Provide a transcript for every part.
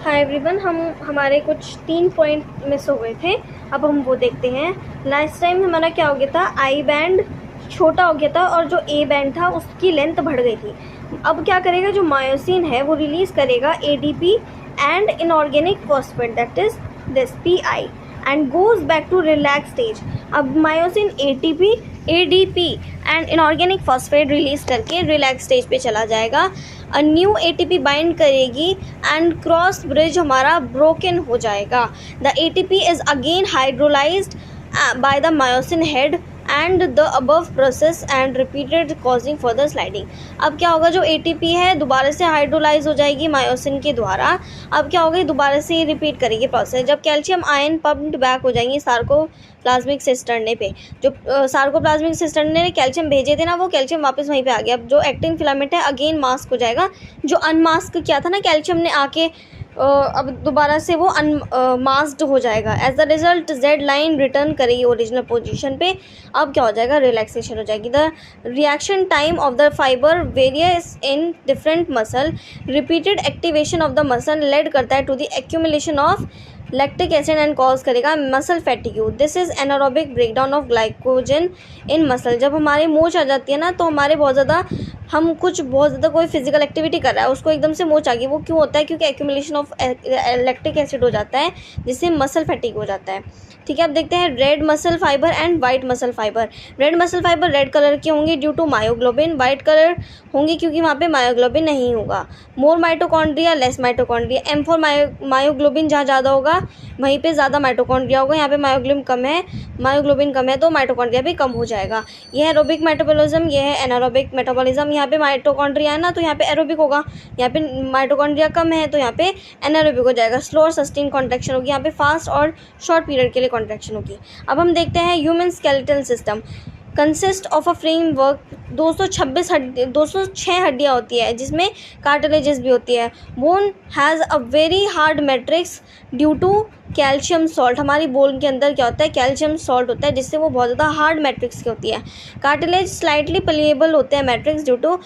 Hi everyone, हमारे कुछ 3 point miss हो गए थे। अब हम वो देखते हैं। लास्ट टाइम हमारा क्या हो गया था, आई बैंड छोटा हो गया था और जो ए बैंड था उसकी लेंथ बढ़ गई थी। अब क्या करेगा, जो मायोसिन है वो रिलीज़ करेगा ADP and inorganic phosphate, that is this PI, and goes back to relax stage. अब myosin ATP, ADP and inorganic phosphate release करके रिलैक्स स्टेज पे चला जाएगा। अ न्यू एटीपी बाइंड करेगी एंड क्रॉस ब्रिज हमारा broken हो जाएगा। The ATP is again hydrolysed by the myosin head and the above process and repeated causing further sliding. अब क्या होगा, जो एटीपी है दोबारा से हाइड्रोलाइज हो जाएगी मायोसिन के द्वारा। अब क्या होगा, दोबारा से ये रिपीट करेगी प्रोसेस। जब कैल्शियम आयन पम्प्ड बैक हो जाएंगी सार्कोप्लाज्मिक सिस्टर्ने पे, जो सार्कोप्लाज्मिक सिस्टर्ने ने कैल्शियम भेजे थे ना, वो कैल्शियम वापस वहीं पे आ गया। अब जो एक्टिन फिलामेंट है अगेन मास्क हो जाएगा। जो अनमास्क किया था ना कैल्शियम ने आके, अब दोबारा से वो अनमास्क्ड हो जाएगा। As the result Z line return करेगी ओरिजिनल पोजीशन पे। अब क्या हो जाएगा, रिलैक्सेशन हो जाएगी। The reaction time of the fibre varies in different muscle. Repeated activation of the muscle lead करता है to the accumulation of lactic acid and cause करेगा muscle fatigue. This is anaerobic breakdown of glycogen in muscle. जब हमारी मोच आ जाती है ना, तो हमारे बहुत ज़्यादा बहुत ज़्यादा कोई फिजिकल एक्टिविटी कर रहा है, उसको एकदम से मोच आ गई। वो क्यों होता है, क्योंकि एक्यूमुलेशन ऑफ लैक्टिक एसिड हो जाता है, जिससे मसल फैटिग हो जाता है। ठीक है, अब देखते हैं red muscle fibre and white muscle fibre. Red muscle fibre red colour के होंगे due to myoglobin, white colour होंगे क्योंकि वहाँ पे मायोग्लोबिन नहीं होगा। More mitochondria less mitochondria. M4 myoglobin जहाँ ज़्यादा होगा वहीं पे ज़्यादा माइटोकॉन्ड्रिया होगा। यहाँ पे मायोग्लोबिन कम है तो माइटोकॉन्ड्रिया भी कम हो जाएगा। यह है एरोबिक मेटाबॉलिज्म, यह है एनारोबिक मेटाबॉलिज्म। यहाँ पे माइटोकॉन्ड्रिया है ना, तो यहाँ पे एरोबिक होगा। यहाँ पे माइटोकॉन्ड्रिया कम है तो यहाँ पे एनारोबिक हो जाएगा। स्लो और सस्टेन कॉन्ट्रैक्शन होगी, यहाँ पे फास्ट और शॉर्ट पीरियड के लिए कॉन्ट्रैक्शन होगी। अब हम देखते हैं human skeletal system consist of a framework. 206 हड्डियाँ होती है, जिसमें कार्टिलेजेस भी होती है। Bone has a very hard matrix due to calcium salt. हमारी बोन के अंदर क्या होता है, कैल्शियम सॉल्ट होता है, जिससे वो बहुत ज़्यादा हार्ड मैट्रिक्स की होती है। कार्टिलेज स्लाइटली पलिएबल होते हैं मैट्रिक्स ड्यू टू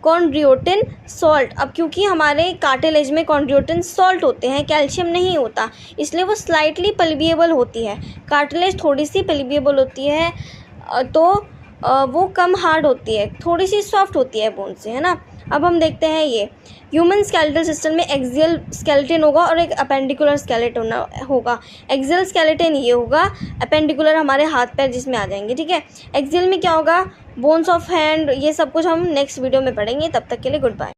कॉन्ड्रियोटिन सॉल्ट। अब क्योंकि हमारे कार्टिलेज में कॉन्ड्रियोटिन सॉल्ट होते हैं, कैल्शियम नहीं होता, इसलिए वो स्लाइटली पलिएबल होती है। कार्टिलेज थोड़ी सी पलिएबल होती है, तो वो कम हार्ड होती है, थोड़ी सी सॉफ्ट होती है बोन से, है ना। अब हम देखते हैं ये ह्यूमन स्केलेटल सिस्टम में एक्सियल स्केलेटन होगा और एक अपेंडिकुलर स्केलेटन होगा। एक्सियल स्केलेटन ये होगा, अपेंडिकुलर हमारे हाथ पैर जिसमें आ जाएंगे। ठीक है, एक्सियल में क्या होगा, बोन्स ऑफ हैंड, ये सब कुछ हम नेक्स्ट वीडियो में पढ़ेंगे। तब तक के लिए गुड बाय।